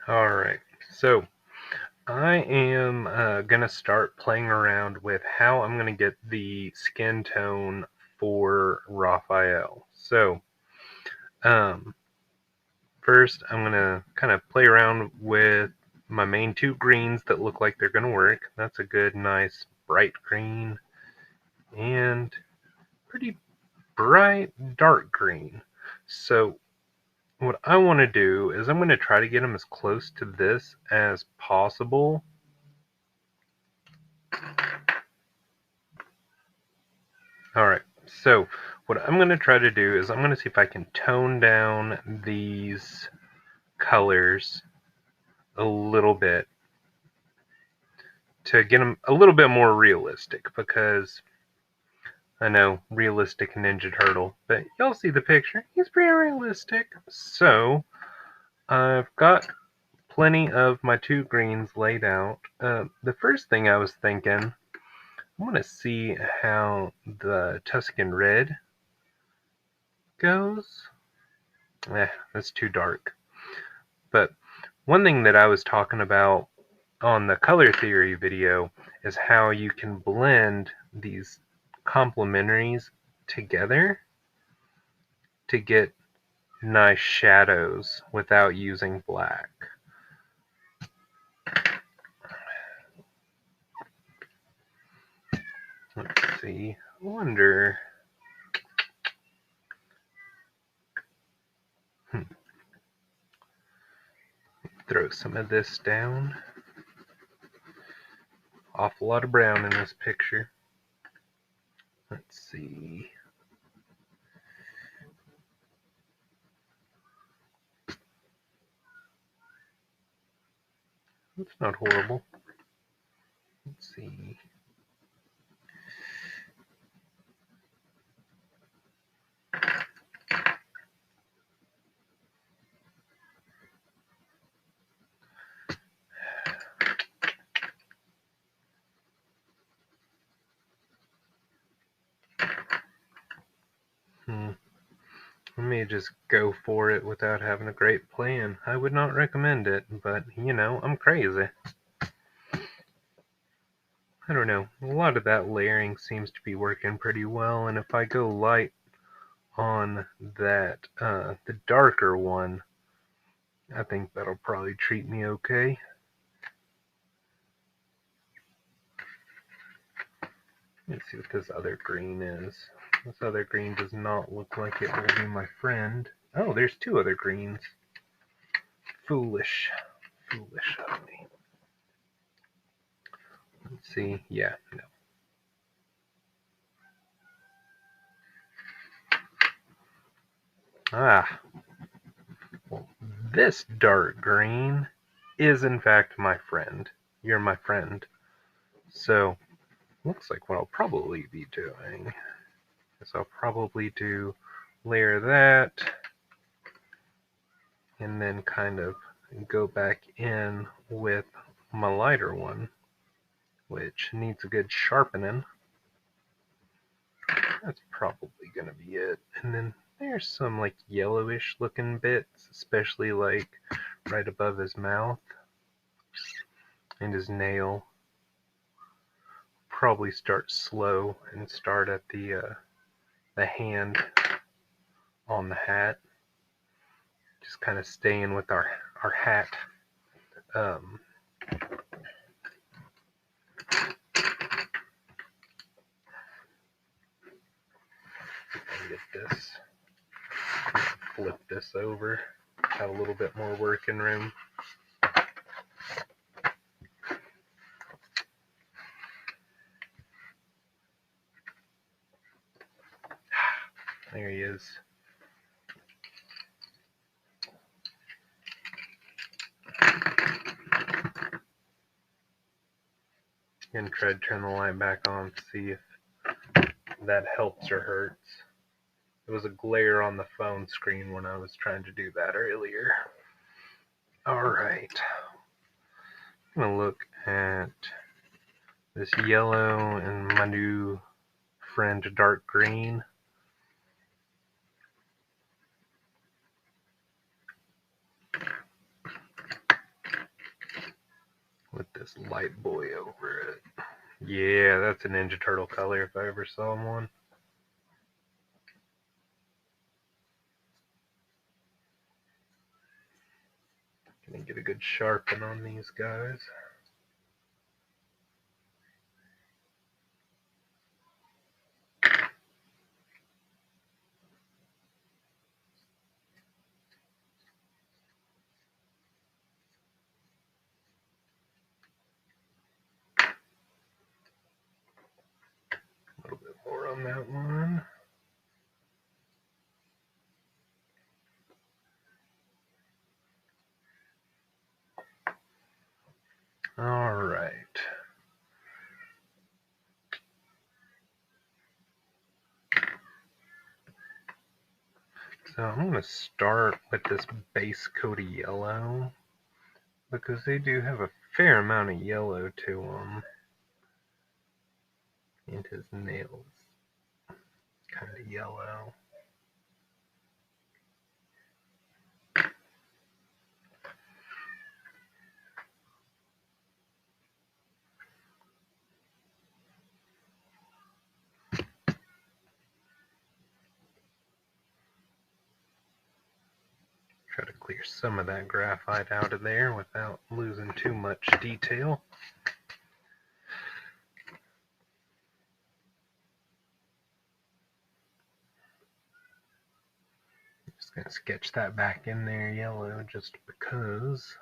Alright, so I am going to start playing around with how I'm going to get the skin tone for Raphael. So, um, first I'm going to kind of play around with my main two greens that look like they're going to work. That's a good, nice, bright green and pretty bright, dark green. So, what I want to do is I'm going to try to get them as close to this as possible. Alright, so what I'm going to try to do is I'm going to see if I can tone down these colors a little bit to get them a little bit more realistic, because I know realistic Ninja Turtle, but y'all see the picture, he's pretty realistic. So I've got plenty of my two greens laid out. The first thing I was thinking, I want to see how the Tuscan Red goes. That's too dark. But one thing that I was talking about on the color theory video is how you can blend these complementaries together to get nice shadows without using black. Let's see. I wonder. Throw some of this down. Awful lot of brown in this picture. Let's see. That's not horrible. Let's see. I may just go for it without having a great plan. I would not recommend it, but you know, I'm crazy. I don't know. A lot of that layering seems to be working pretty well, and if I go light on that, the darker one, I think that'll probably treat me okay. Let's see what this other green is. This other green does not look like it will be my friend. Oh, there's two other greens. Foolish. Foolish of me. Let's see. Yeah, no. Ah. Well, this dark green is in fact my friend. You're my friend. So, looks like what I'll probably be doing is I'll probably do layer that and then kind of go back in with my lighter one, which needs a good sharpening. That's probably gonna be it. And then there's some like yellowish looking bits, especially like right above his mouth and his nail. Probably start slow and start at the hand on the hat. Just kind of staying with our hat. Get this, flip this over, have a little bit more working room. There he is. And try to turn the light back on to see if that helps or hurts. There was a glare on the phone screen when I was trying to do that earlier. Alright. I'm going to look at this yellow and my new friend dark green. this light boy over it. Yeah, that's a Ninja Turtle color if I ever saw one. Gonna get a good sharpen on these guys. A little bit more on that one. All right. So I'm going to start with this base coat of yellow because they do have a fair amount of yellow to them. And his nails kind of yellow. Try to clear some of that graphite out of there without losing too much detail. Just going to sketch that back in there yellow just because.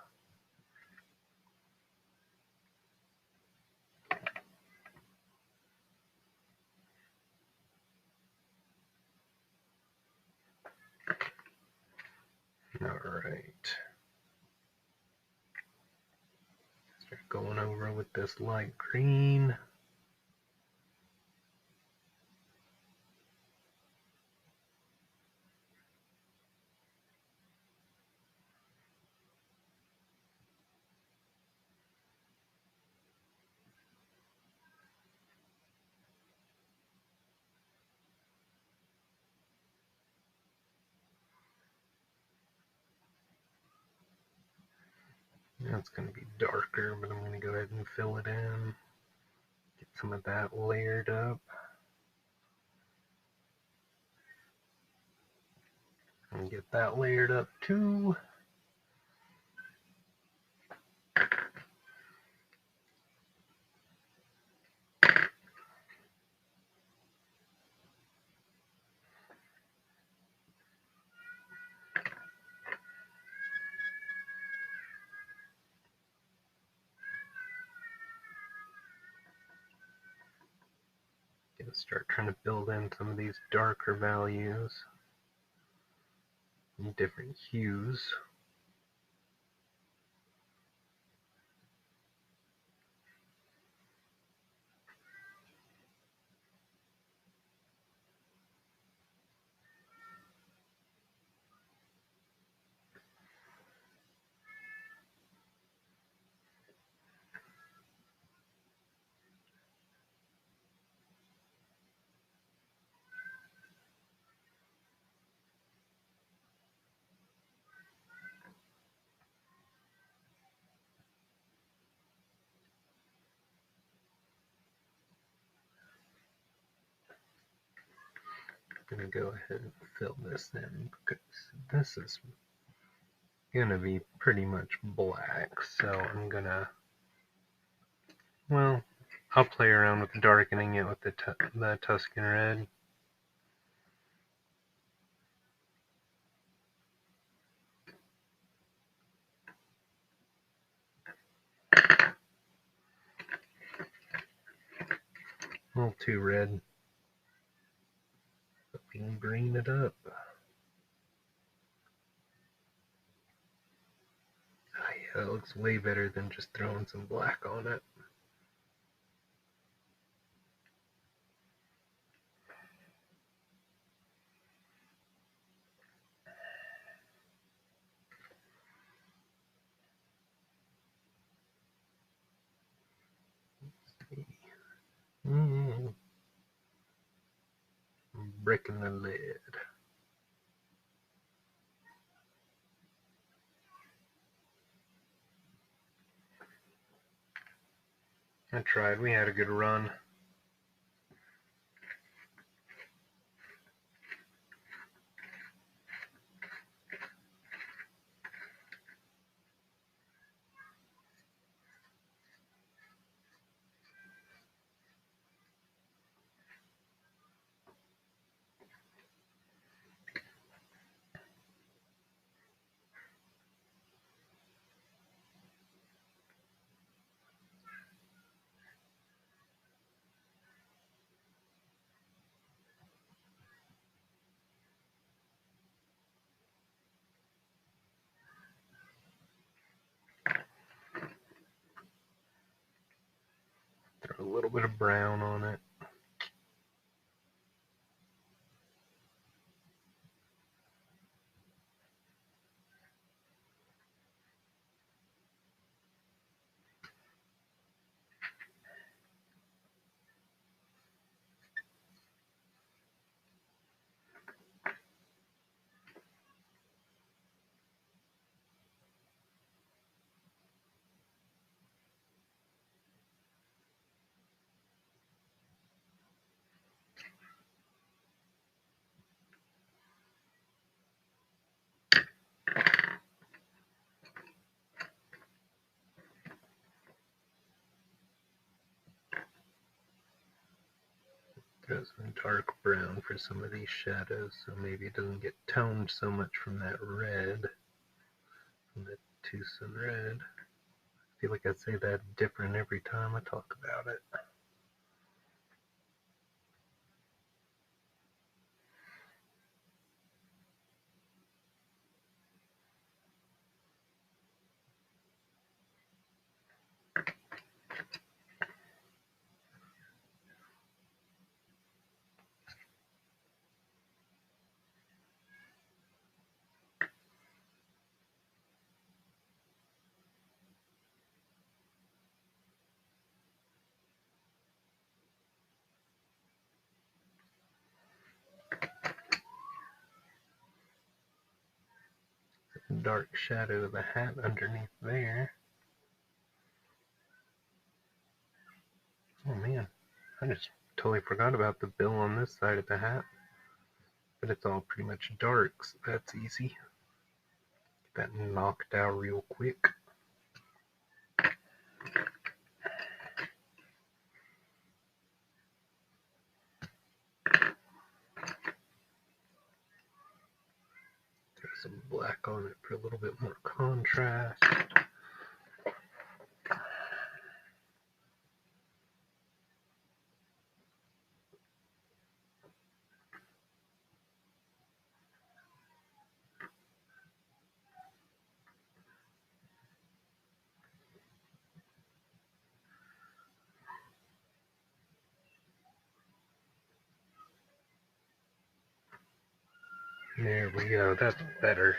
Alright. Start going over with this light green. Now it's going to be darker, but I'm going to go ahead and fill it in. Get some of that layered up. And get that layered up too. Gonna start trying to build in some of these darker values in different hues. I'm gonna go ahead and fill this in because this is gonna be pretty much black. So I'm gonna, well, I'll play around with darkening it with the Tuscan red. A little too red, but we can green it up. Oh yeah, it looks way better than just throwing some black on it. Breaking the lid. I tried. We had a good run. Throw a little bit of brown on it. Throw some dark brown for some of these shadows, so maybe it doesn't get toned so much from that red, from that Tucson red. I feel like I say that different every time I talk about it. Dark shadow of the hat underneath there. Oh man, I just totally forgot about the bill on this side of the hat. But it's all pretty much dark, so that's easy. Get that knocked out real quick. Throw some black on it for a little bit more contrast. There we go, that's better.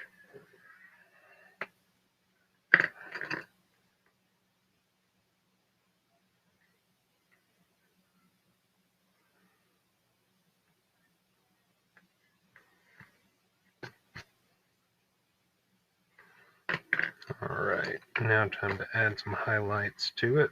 Alright, now time to add some highlights to it.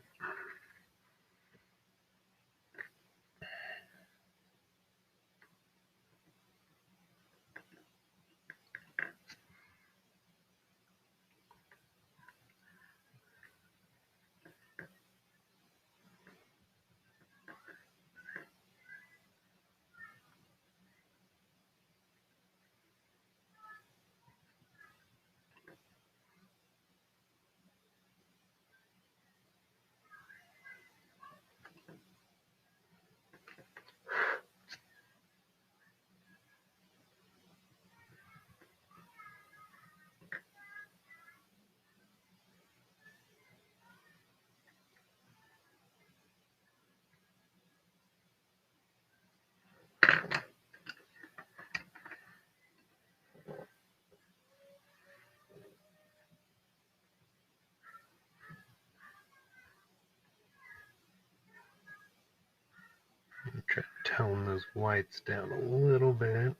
Try to tone those whites down a little bit.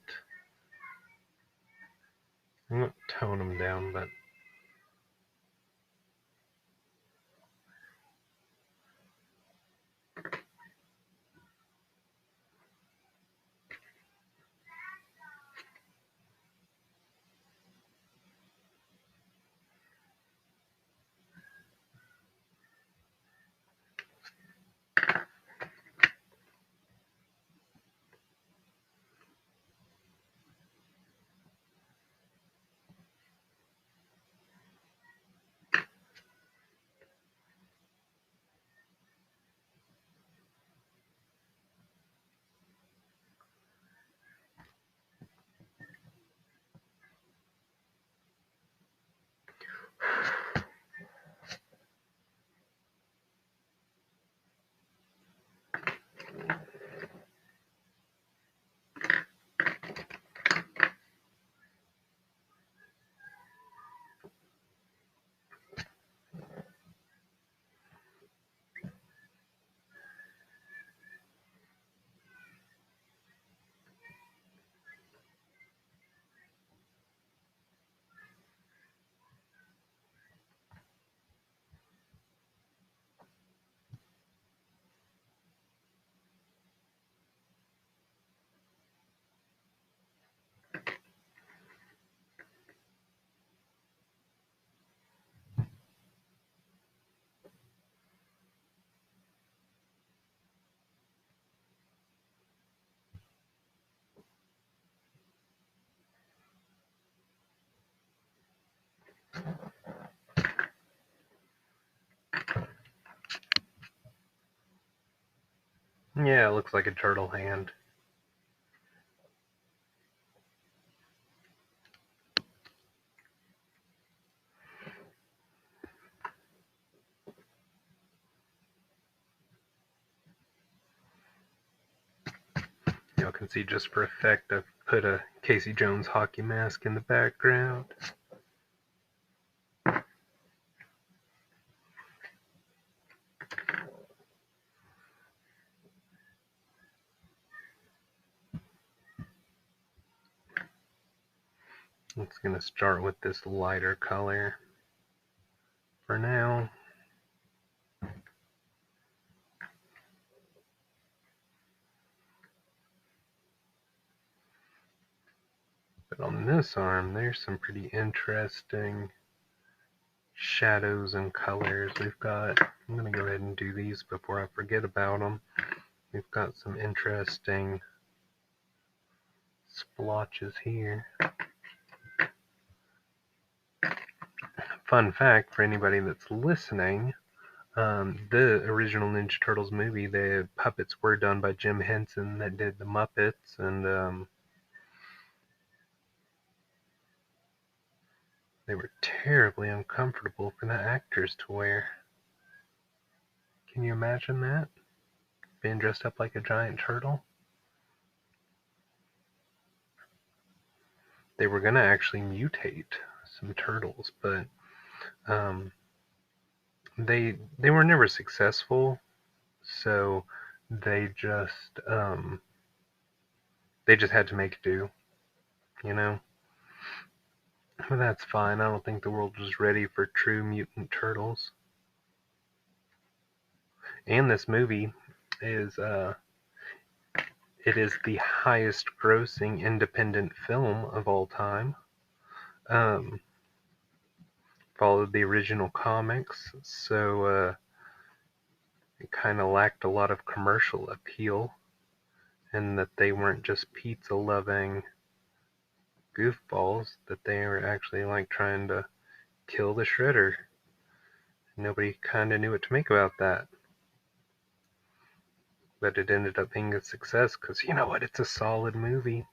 I won't tone them down, but Yeah, it looks like a turtle hand. You can see just for effect, I've put a Casey Jones hockey mask in the background. It's going to start with this lighter color for now. But on this arm, there's some pretty interesting shadows and colors we've got. I'm going to go ahead and do these before I forget about them. We've got some interesting splotches here. Fun fact for anybody that's listening, the original Ninja Turtles movie, the puppets were done by Jim Henson that did the Muppets, and they were terribly uncomfortable for the actors to wear. Can you imagine that? Being dressed up like a giant turtle? They were going to actually mutate some turtles, but um, they were never successful, so they just had to make do, you know. But that's fine. I don't think the world was ready for true mutant turtles. And this movie is it is the highest grossing independent film of all time. Um, Followed the original comics, so it kind of lacked a lot of commercial appeal, and that they weren't just pizza loving goofballs, that they were actually like trying to kill the Shredder. Nobody kind of knew what to make about that. But it ended up being a success because, you know what, it's a solid movie.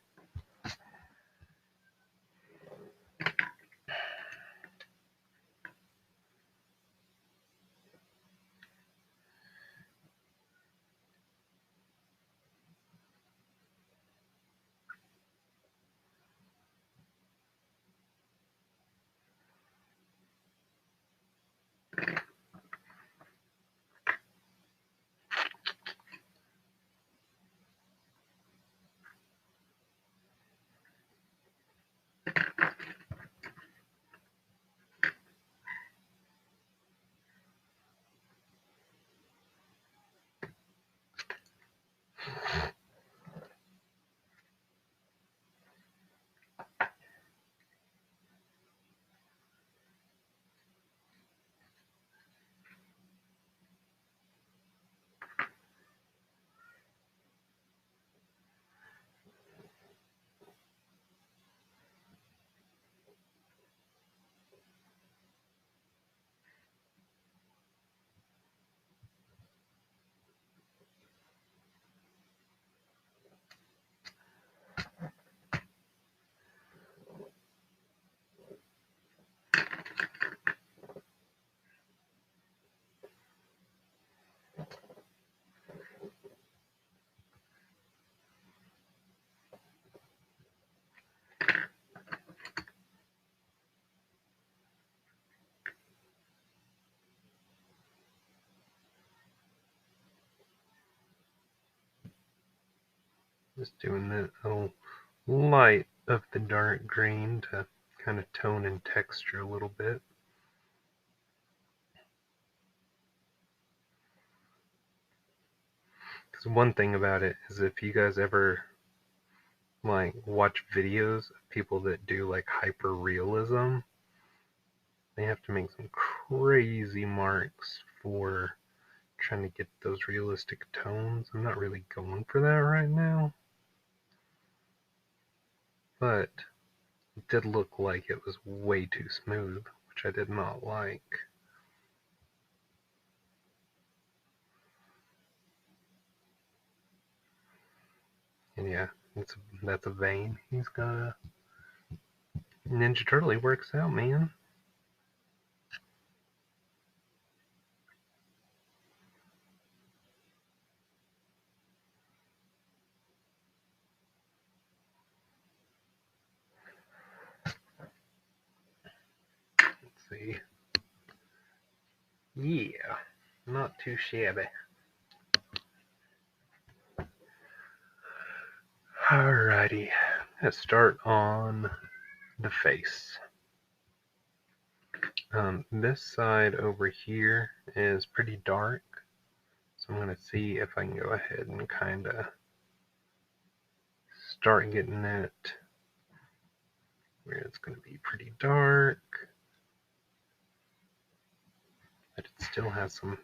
Just doing the little light of the dark green to kind of tone and texture a little bit. Because one thing about it is, if you guys ever like watch videos of people that do like hyper realism, they have to make some crazy marks for trying to get those realistic tones. I'm not really going for that right now, but it did look like it was way too smooth, which which I did not like. And yeah, that's a vein. He's got a Ninja Turtle. He works out, man. Let's see. Yeah, not too shabby. Alrighty, let's start on the face. This side over here is pretty dark, so I'm going to see if I can go ahead and kind of start getting it where it's going to be pretty dark, but it still has some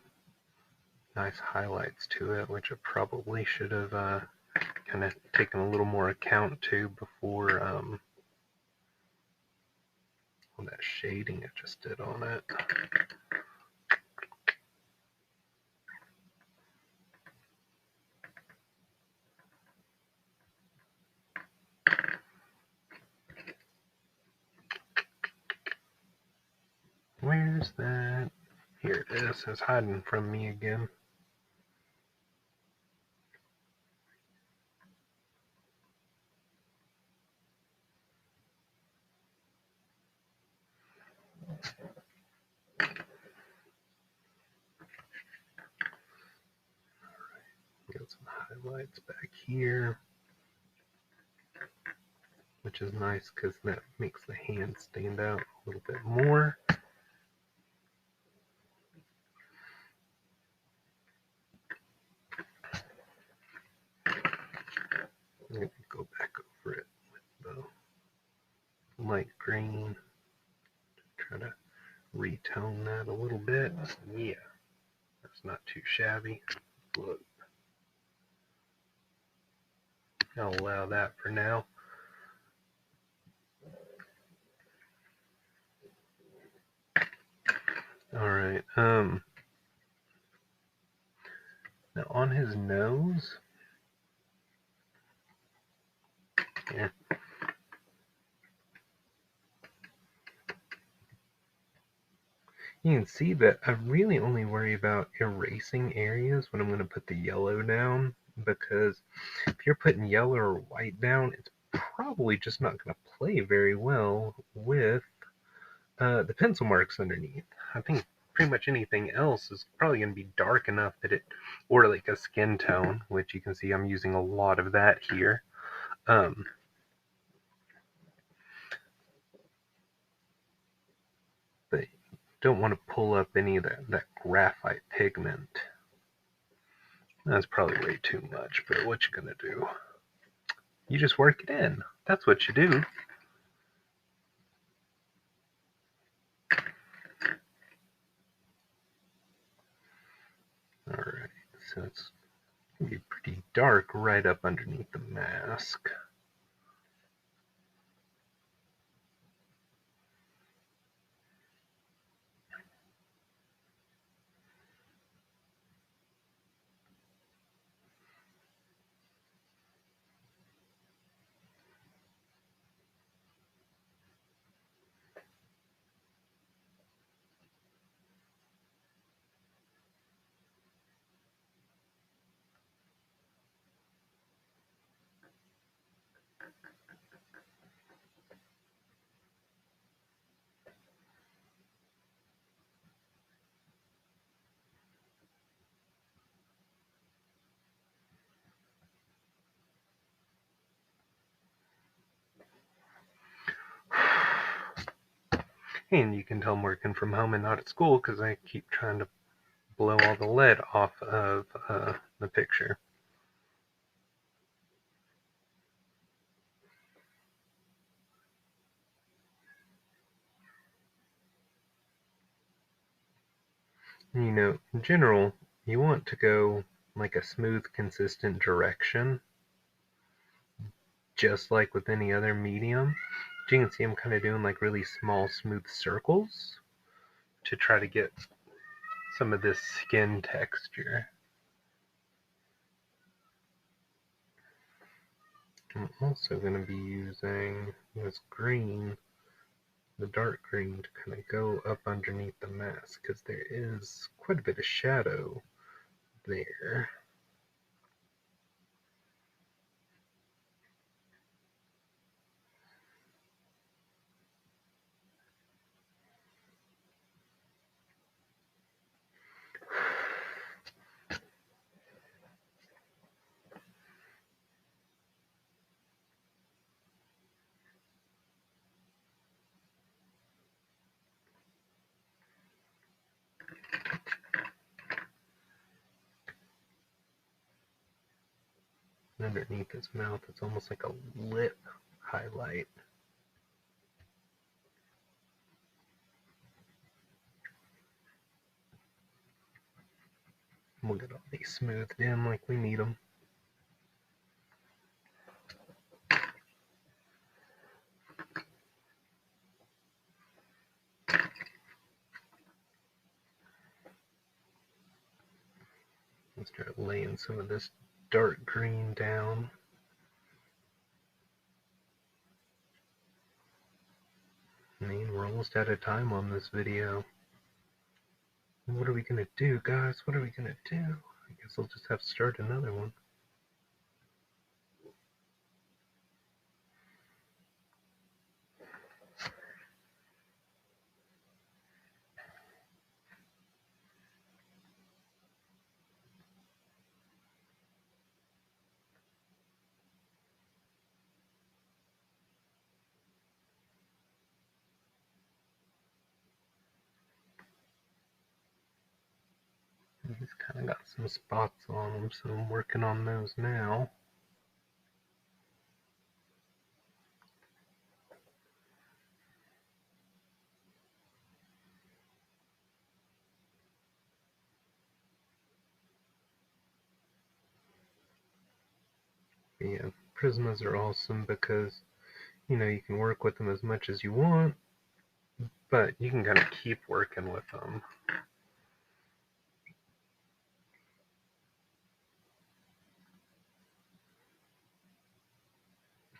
nice highlights to it, which I probably should have kind of taken a little more account to before all that shading I just did on it. Where's that? Here it is. It's hiding from me again. Got some highlights back here, which is nice because that makes the hand stand out a little bit more. I'm going to go back over it with the light green, try to retone that a little bit. Yeah, that's not too shabby. Look, I'll allow that for now. Alright, now on his nose, here, you can see that I really only worry about erasing areas when I'm going to put the yellow down, because if you're putting yellow or white down, it's probably just not going to play very well with the pencil marks underneath. I think pretty much anything else is probably going to be dark enough that it, or like a skin tone, which you can see I'm using a lot of that here. But don't want to pull up any of that graphite pigment. That's probably way too much, but what you gonna do? You just work it in. That's what you do. Alright, so it's gonna be pretty dark right up underneath the mask. And you can tell I'm working from home and not at school because I keep trying to blow all the lead off of the picture. You know, in general, you want to go like a smooth, consistent direction, just like with any other medium. But you can see I'm kind of doing like really small, smooth circles. to try to get some of this skin texture. I'm also going to be using this green, the dark green, to kind of go up underneath the mask because there is quite a bit of shadow there. Underneath his mouth, it's almost like a lip highlight. We'll get all these smoothed in like we need them. I'll start laying some of this dark green down. I mean, we're almost out of time on this video. What are we gonna do, guys? What are we gonna do? I guess I'll just have to start another one. He's kind of got some spots on him, so I'm working on those now. But yeah, Prismas are awesome because, you know, you can work with them as much as you want, but you can kind of keep working with them.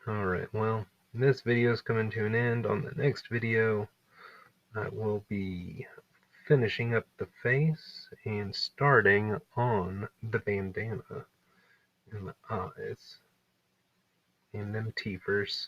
Alright, well, this video is coming to an end. On the next video, I will be finishing up the face and starting on the bandana and the eyes and them teethers.